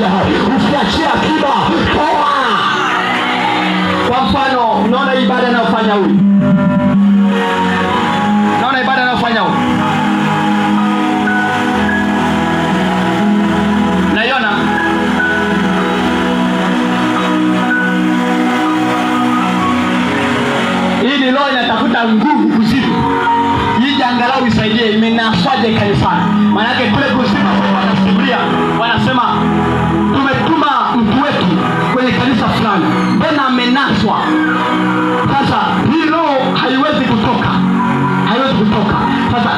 usiachie akiba, toa. Kwa mfano, unaona ibada anayofanya huyu, unaona ibada anayofanya huyu, naiona hii ni roho inatafuta nguvu kuzidi ije angalau isaidie. Imenaswaje kanisani? Maana yake kule kuzima wanasimulia, wanasema tumetuma mtu wetu kwenye kanisa fulani, mbona amenaswa? Sasa hii roho haiwezi kutoka, haiwezi kutoka. Sasa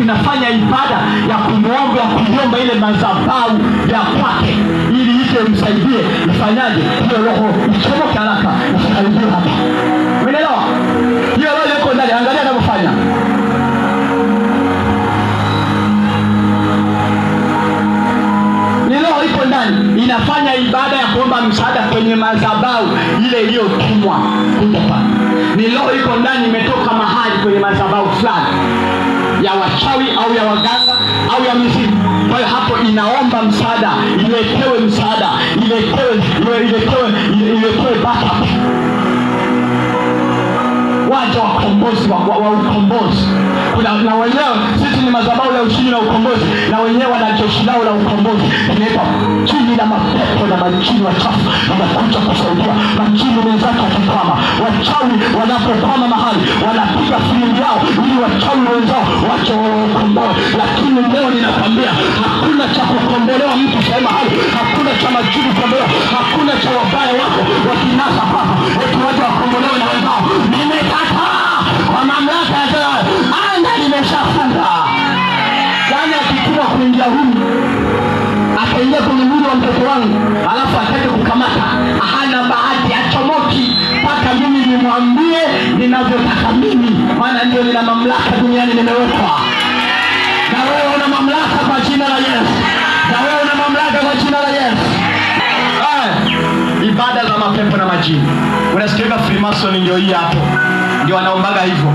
inafanya ibada ya kumwomba, kuomba ile madhabahu ya kwake ili ije msaidie. Ifanyaje? Hiyo roho ichomoke haraka usikaribie hapa. Umeelewa? Hiyo roho yuko ndani, angalia anavyofanya. Ni roho iko ndani inafanya ibada ya kuomba msaada kwenye madhabahu ile iliyotumwa kutoka. Ni roho iko ndani imetoka mahali kwenye madhabahu fulani ya wachawi au ya waganga au ya mizimu. Kwa hiyo hapo inaomba msaada, iletewe msaada, iletewe backup. Waja wakombozi wa ukombozi. Kuna na wenyewe, sisi ni madhabahu ya ushindi na ukombozi, na wenyewe wana jeshi lao la ukombozi. Inaitwa jini la mapepo na majini wachafu wanakuja kusaidia majini wenzake wakikwama. Wachawi wanapokwama mahali wanapiga filimbi yao ili wachawi wenzao wache wakomboe. Lakini leo ninakwambia hakuna cha kukombolewa mtu sehemu mahali, hakuna cha majini kukombolewa, hakuna cha wabaya wako wakinasa hapa watu waje wakombolewe na wenzao. Nimekataa kwa mamlaka ya Jehova. Anga limeshafunga. Yaani akituma kuingia humu, akaingia kwenye mwili wa mtoto wangu, alafu atake kukamata, hana bahati, achomoki mpaka mimi nimwambie ninavyotaka mimi, maana ndio nina mamlaka duniani nimewekwa. Na wewe una mamlaka kwa jina la Yesu. Na wewe una mamlaka kwa jina la Yesu. Ibada za mapepo na majini. Unasikia Freemason ndio hii hapo. Ndio wanaombaga hivyo.